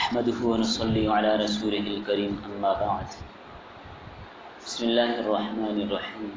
نحمده ونصلي على رسوله الكريم اما بعد بسم الله الرحمن الرحيم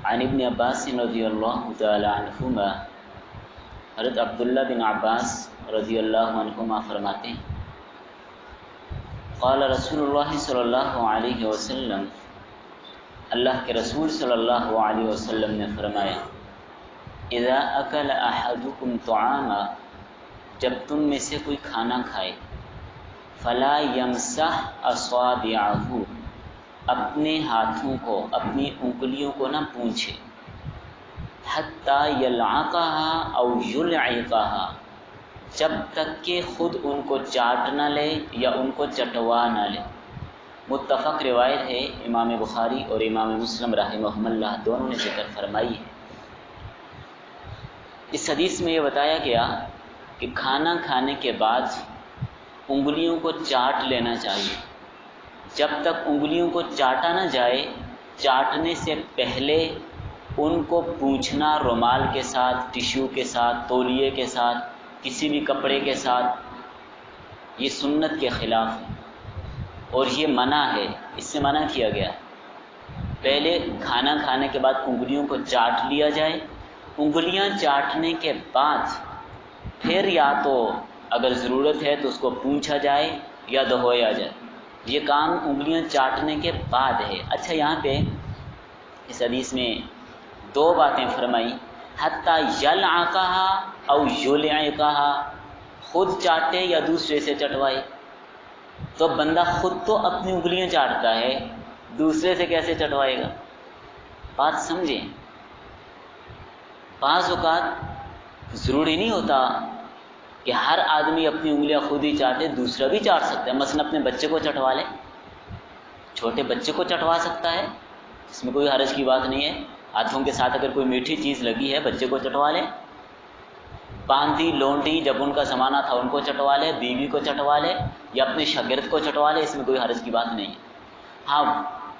عن ابن عباس رضی اللہ تعالی عنہما، حضرت عبداللہ بن عباس رضی اللہ عنہما فرماتے ہیں قال رسول اللہ صلی اللہ علیہ وسلم، اللہ کے رسول صلی اللہ علیہ وسلم نے فرمایا اذا اکل احدکم طعاما، جب تم میں سے کوئی کھانا کھائے، فلا یمسح اصابعہ، اپنے ہاتھوں کو، اپنی انگلیوں کو نہ پونچھے، حتی یلعقہا او یلعقہا، جب تک کہ خود ان کو چاٹ نہ لے یا ان کو چٹوا نہ لے۔ متفق روایت ہے، امام بخاری اور امام مسلم رحمہم اللہ دونوں نے ذکر فرمائی ہے۔ اس حدیث میں یہ بتایا گیا کہ کھانا کھانے کے بعد انگلیوں کو چاٹ لینا چاہیے۔ جب تک انگلیوں کو چاٹا نہ جائے، چاٹنے سے پہلے ان کو پونچھنا رومال کے ساتھ، ٹیشو کے ساتھ، تولیے کے ساتھ، کسی بھی کپڑے کے ساتھ، یہ سنت کے خلاف ہے اور یہ منع ہے، اس سے منع کیا گیا۔ پہلے کھانا کھانے کے بعد انگلیوں کو چاٹ لیا جائے، انگلیاں چاٹنے کے بعد پھر یا تو اگر ضرورت ہے تو اس کو پونچھا جائے یا دہویا جائے۔ یہ کام انگلیاں چاٹنے کے بعد ہے۔ اچھا، یہاں پہ اس حدیث میں دو باتیں فرمائی، حتی یلعقہا او یلعقہا، خود چاٹے یا دوسرے سے چٹوائے۔ تو بندہ خود تو اپنی انگلیاں چاٹتا ہے، دوسرے سے کیسے چٹوائے گا؟ بات سمجھیں۔ بعض اوقات ضروری نہیں ہوتا کہ ہر آدمی اپنی انگلیاں خود ہی چاٹے، دوسرا بھی چاٹ سکتا ہے۔ مثلا اپنے بچے کو چٹوا لے، چھوٹے بچے کو چٹوا سکتا ہے، اس میں کوئی حرج کی بات نہیں ہے۔ ہاتھوں کے ساتھ اگر کوئی میٹھی چیز لگی ہے، بچے کو چٹوا لے، باندھی لونڈی جب ان کا زمانہ تھا ان کو چٹوا لے، بیوی کو چٹوا لے یا اپنے شاگرد کو چٹوا لے، اس میں کوئی حرج کی بات نہیں ہے۔ ہاں،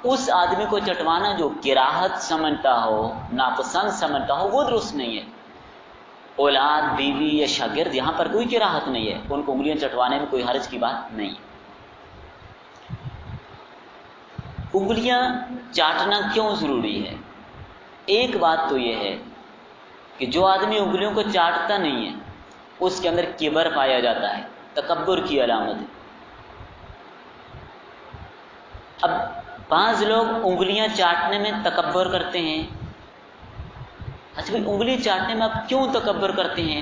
اس آدمی کو چٹوانا جو کراہت سمجھتا ہو، ناپسند سمجھتا ہو، وہ درست نہیں ہے۔ اولاد، بیوی یا شاگرد، یہاں پر کوئی کراہت نہیں ہے، ان کو انگلیاں چٹوانے میں کوئی حرج کی بات نہیں ہے۔ انگلیاں چاٹنا کیوں ضروری ہے؟ ایک بات تو یہ ہے کہ جو آدمی انگلیوں کو چاٹتا نہیں ہے، اس کے اندر کبر پایا جاتا ہے، تکبر کی علامت ہے۔ اب بعض لوگ انگلیاں چاٹنے میں تکبر کرتے ہیں۔ اچھا بھائی، انگلی چاٹنے میں آپ کیوں تکبر کرتے ہیں؟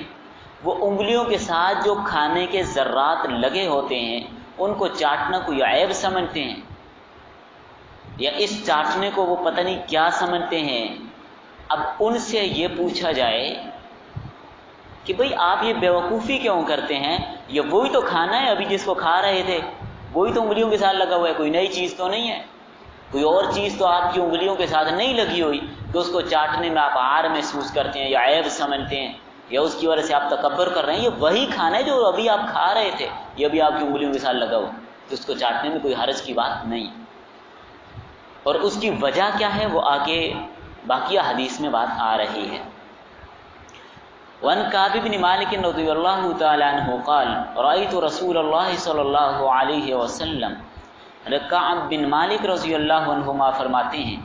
وہ انگلیوں کے ساتھ جو کھانے کے ذرات لگے ہوتے ہیں ان کو چاٹنا کوئی عیب سمجھتے ہیں، یا اس چاٹنے کو وہ پتہ نہیں کیا سمجھتے ہیں۔ اب ان سے یہ پوچھا جائے کہ بھئی آپ یہ بیوقوفی کیوں کرتے ہیں؟ یہ وہی تو کھانا ہے ابھی جس کو کھا رہے تھے، وہی تو انگلیوں کے ساتھ لگا ہوا ہے، کوئی نئی چیز تو نہیں ہے، کوئی اور چیز تو آپ کی انگلیوں کے ساتھ نہیں لگی ہوئی کہ اس کو چاٹنے میں آپ عار محسوس کرتے ہیں یا عیب سمجھتے ہیں یا اس کی وجہ سے آپ تکبر کر رہے ہیں۔ یہ وہی کھانا ہے جو ابھی آپ کھا رہے تھے، یہ ابھی آپ کی انگلیوں کے ساتھ لگا ہوا، تو اس کو چاٹنے میں کوئی حرج کی بات نہیں۔ اور اس کی وجہ کیا ہے وہ آگے باقیہ حدیث میں بات آ رہی ہے۔ وعن کعب بن مالک رضی اللہ تعالی عنہ قال رأیت رسول اللہ صلی اللہ علیہ وسلم، کعب بن مالک رضی اللہ عنہما فرماتے ہیں،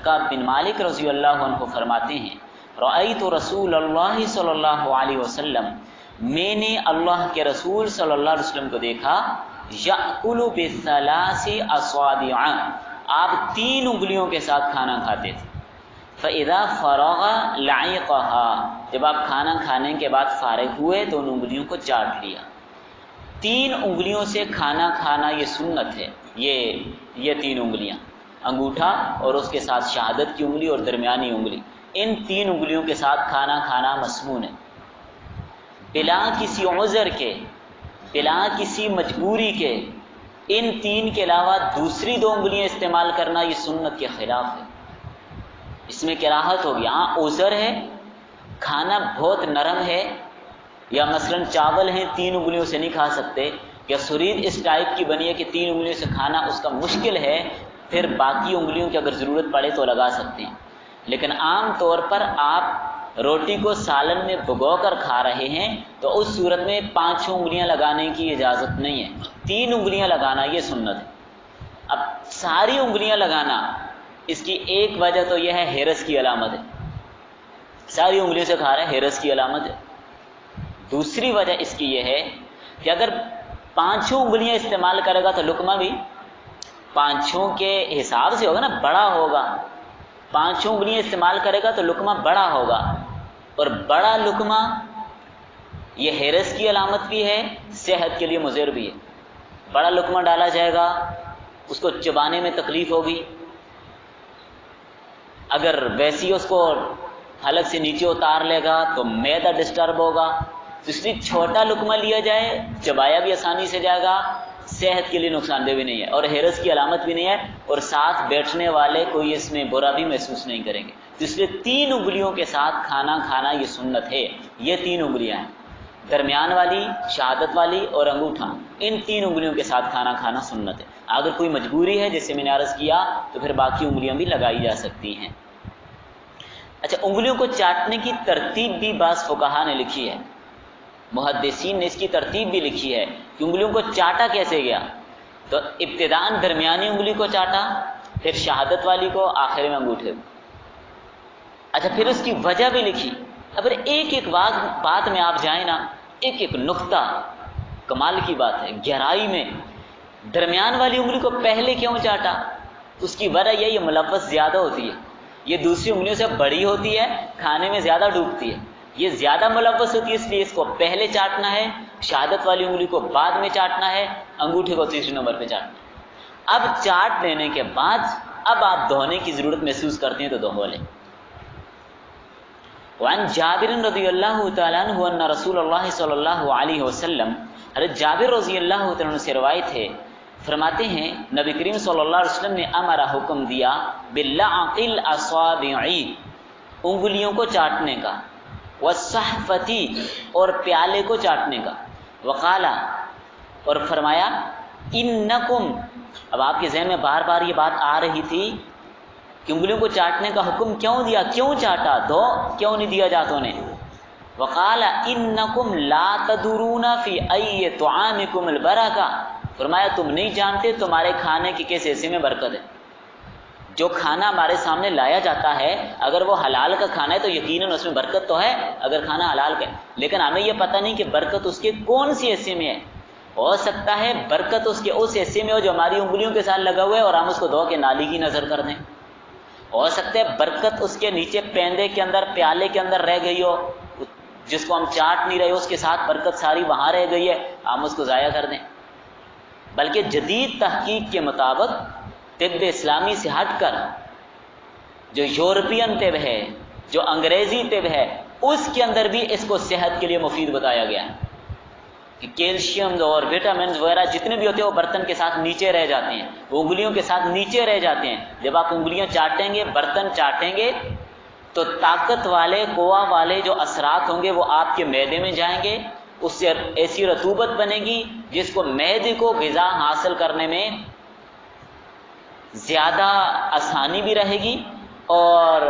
کعب بن مالک رضی اللہ عنہ فرماتے ہیں، رأیت رسول اللہ صلی اللہ علیہ وسلم، میں نے اللہ کے رسول صلی اللہ علیہ وسلم کو دیکھا، یأکل بثلاث اصابع، آپ 3 انگلیوں کے ساتھ کھانا کھاتے تھے۔ فَإِذَا فَرَغَ لَعِقَهَا، جب آپ کھانا کھانے کے بعد فارغ ہوئے تو ان انگلیوں کو چاٹ لیا۔ 3 انگلیوں سے کھانا کھانا یہ سنت ہے۔ یہ 3 انگلیاں، انگوٹھا اور اس کے ساتھ شہادت کی انگلی اور درمیانی انگلی، ان 3 انگلیوں کے ساتھ کھانا کھانا مسنون ہے۔ بلا کسی عذر کے، بلا کسی مجبوری کے، ان 3 کے علاوہ دوسری 2 انگلیاں استعمال کرنا یہ سنت کے خلاف ہے، اس میں کراہت ہوگی۔ ہاں عذر ہے، کھانا بہت نرم ہے، یا مثلا چاول ہیں 3 انگلیوں سے نہیں کھا سکتے، یا سرید اس ٹائپ کی بنی ہے کہ 3 انگلیوں سے کھانا اس کا مشکل ہے، پھر باقی انگلیوں کی اگر ضرورت پڑے تو لگا سکتے ہیں۔ لیکن عام طور پر آپ روٹی کو سالن میں بھگو کر کھا رہے ہیں تو اس صورت میں 5 انگلیاں لگانے کی اجازت نہیں ہے، 3 انگلیاں لگانا یہ سنت ہے۔ اب ساری انگلیاں لگانا اس کی ایک وجہ تو یہ ہے ہرس کی علامت ہے، ساری انگلیوں سے کھا رہے ہیں ہرس کی علامت ہے۔ دوسری وجہ اس کی یہ ہے کہ اگر 5 انگلیاں استعمال کرے گا تو لقمہ بھی 5 کے حساب سے ہوگا نا، بڑا ہوگا۔ 5 انگلیاں استعمال کرے گا تو لقمہ بڑا ہوگا، اور بڑا لقمہ یہ ہرس کی علامت بھی ہے، صحت کے لیے مضر بھی ہے۔ بڑا لقمہ ڈالا جائے گا، اس کو چبانے میں تکلیف ہوگی، اگر ویسی اس کو حلق سے نیچے اتار لے گا تو معدہ ڈسٹرب ہوگا، تو اس لیے چھوٹا لقمہ لیا جائے، چبایا بھی آسانی سے جائے گا، صحت کے لیے نقصان دہ بھی نہیں ہے اور ہرس کی علامت بھی نہیں ہے، اور ساتھ بیٹھنے والے کوئی اس میں برا بھی محسوس نہیں کریں گے۔ تو اس لیے 3 انگلیوں کے ساتھ کھانا کھانا یہ سنت ہے۔ یہ 3 انگلیاں ہیں، درمیان والی، شہادت والی اور انگوٹھا، ان 3 انگلیوں کے ساتھ کھانا کھانا سنت ہے۔ اگر کوئی مجبوری ہے جیسے میں نے عرض کیا تو پھر باقی انگلیاں بھی لگائی جا سکتی ہیں۔ اچھا، انگلیوں کو چاٹنے کی ترتیب بھی بعض فقہا نے لکھی ہے، محدثین نے اس کی ترتیب بھی لکھی ہے کہ انگلیوں کو چاٹا کیسے گیا۔ تو ابتداءً درمیانی انگلی کو چاٹا، پھر شہادت والی کو، آخر میں انگوٹھے کو۔ اچھا، پھر اس کی وجہ بھی لکھی۔ اگر ایک ایک بات میں آپ جائیں نا، ایک ایک نقطہ کمال کی بات ہے، گہرائی میں درمیان والی انگلی کو پہلے کیوں چاٹا؟ اس کی وجہ یہ ملوث زیادہ ہوتی ہے، یہ دوسری انگلیوں سے بڑی ہوتی ہے، کھانے میں زیادہ ڈوبتی ہے، یہ زیادہ ملوث ہوتی ہے، اس لیے اس کو پہلے چاٹنا ہے، شہادت والی انگلی کو بعد میں چاٹنا ہے، انگوٹھے کو تیسرے نمبر پہ چاٹنا ہے۔ اب چاٹ لینے کے بعد اب آپ دھونے کی ضرورت محسوس کرتے ہیں تو دھو لیں۔ وعن جابر رضی اللہ تعالیٰ عنہ ان رسول اللہ صلی اللہ علیہ وسلم، حضرت جابر رضی اللہ تعالیٰ عنہ سے روایت ہے، فرماتے ہیں نبی کریم صلی اللہ علیہ وسلم نے امرا حکم دیا باللعق الاصابع، انگلیوں کو چاٹنے کا، والصحفتی اور پیالے کو چاٹنے کا، وقالا اور فرمایا انکم، اب آپ کے ذہن میں بار بار یہ بات آ رہی تھی کہ انگلیوں کو چاٹنے کا حکم کیوں دیا، کیوں چاٹا، دو کیوں نہیں دیا جاتوں نے؟ وقال انکم لا تدرون فی ای طعامکم البرکہ، فرمایا تم نہیں جانتے تمہارے کھانے کے کس حصے میں برکت ہے۔ جو کھانا ہمارے سامنے لایا جاتا ہے اگر وہ حلال کا کھانا ہے تو یقیناً اس میں برکت تو ہے، اگر کھانا حلال کا ہے، لیکن ہمیں یہ پتہ نہیں کہ برکت اس کے کون سی حصے میں ہے۔ ہو سکتا ہے برکت اس کے اس حصے میں ہو جو ہماری انگلیوں کے ساتھ لگا ہوا ہے اور ہم اس کو دھو کے نالی کی نظر کر دیں۔ ہو سکتا ہے برکت اس کے نیچے پیندے کے اندر، پیالے کے اندر رہ گئی ہو، جس کو ہم چاٹ نہیں رہے اس کے ساتھ برکت ساری وہاں رہ گئی ہے، ہم اس کو ضائع کر دیں۔ بلکہ جدید تحقیق کے مطابق طب اسلامی سے ہٹ کر جو یورپین طب ہے، جو انگریزی طب ہے، اس کے اندر بھی اس کو صحت کے لیے مفید بتایا گیا ہے کہ کیلشیم اور وٹامنز وغیرہ جتنے بھی ہوتے ہیں وہ برتن کے ساتھ نیچے رہ جاتے ہیں، وہ انگلیوں کے ساتھ نیچے رہ جاتے ہیں۔ جب آپ انگلیاں چاٹیں گے، برتن چاٹیں گے تو طاقت والے، قوا والے جو اثرات ہوں گے وہ آپ کے معدے میں جائیں گے، اس سے ایسی رطوبت بنے گی جس کو معدے کو غذا حاصل کرنے میں زیادہ آسانی بھی رہے گی، اور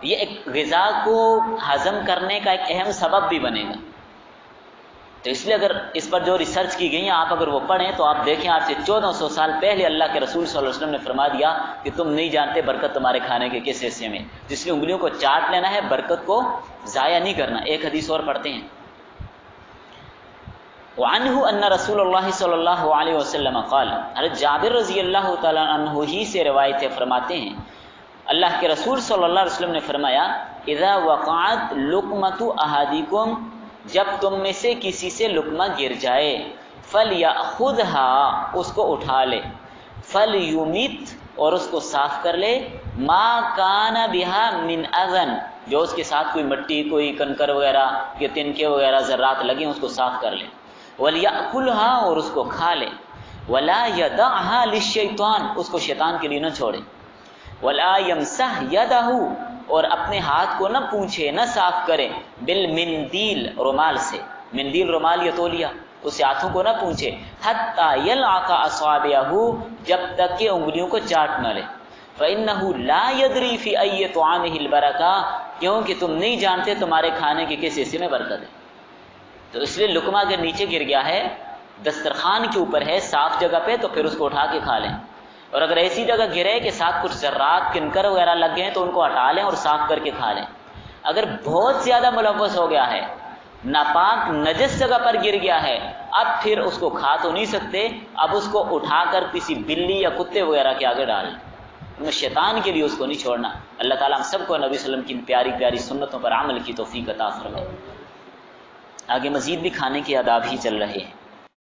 یہ ایک غذا کو ہضم کرنے کا ایک اہم سبب بھی بنے گا۔ تو اس لیے اگر اس پر جو ریسرچ کی گئی ہیں آپ اگر وہ پڑھیں تو آپ دیکھیں آج سے 1400 سال پہلے اللہ کے رسول صلی اللہ علیہ وسلم نے فرما دیا کہ تم نہیں جانتے برکت تمہارے کھانے کے کس حصے میں، جس لیے انگلیوں کو چاٹ لینا ہے، برکت کو ضائع نہیں کرنا۔ ایک حدیث اور پڑھتے ہیں، وعنہ ان رسول اللہ صلی اللہ علیہ وسلم قال، حضرت جابر رضی اللہ تعالیٰ عنہ ہی سے روایت ہے، فرماتے ہیں اللہ کے رسول صلی اللہ علیہ وسلم نے فرمایا اذا وقعت لقمۃ احدکم، جب تم میں سے کسی سے لقمہ گر جائے، فلیأخذها، اس کو اٹھا لے، فلیمت، اور اس کو صاف کر لے، ما کان بها من اذن، جو اس کے ساتھ کوئی مٹی، کوئی کنکر وغیرہ یا تنکے وغیرہ ذرات لگیں اس کو صاف کر لے، ولیأکلها، اور اس کو کھا لے، ولا یدعها للشیطان، اس کو شیطان کے لیے نہ چھوڑے، ولا یمسح یدہ، اور اپنے ہاتھ کو نہ پونچھے، نہ صاف کرے، بالمندیل، رومال سے، مندیل رومال یا تولیہ، اس سے ہاتھوں کو نہ پونچھے، حتی یلعق اصابعہ، جب تک کہ انگلیوں کو چاٹ نہ لے، فإنہ لا یدری فی ای طعامہ البرکہ، کیونکہ تم نہیں جانتے تمہارے کھانے کے کس حصے میں برکت ہے۔ تو اس لیے لقمہ اگر نیچے گر گیا ہے، دسترخوان کے اوپر ہے، صاف جگہ پہ، تو پھر اس کو اٹھا کے کھا لیں، اور اگر ایسی جگہ گرے کہ ساتھ کچھ ذرات کنکر وغیرہ لگ گئے ہیں تو ان کو ہٹا لیں اور صاف کر کے کھا لیں۔ اگر بہت زیادہ ملوث ہو گیا ہے، ناپاک نجس جگہ پر گر گیا ہے، اب پھر اس کو کھا تو نہیں سکتے، اب اس کو اٹھا کر کسی بلی یا کتے وغیرہ کے آگے ڈال لیں، شیطان کے لیے اس کو نہیں چھوڑنا۔ اللہ تعالیٰ ہم سب کو نبی صلی اللہ علیہ وسلم کی پیاری پیاری سنتوں پر عمل کی توفیق عطا فرمائے۔ آگے مزید بھی کھانے کے آداب ہی چل رہے ہیں۔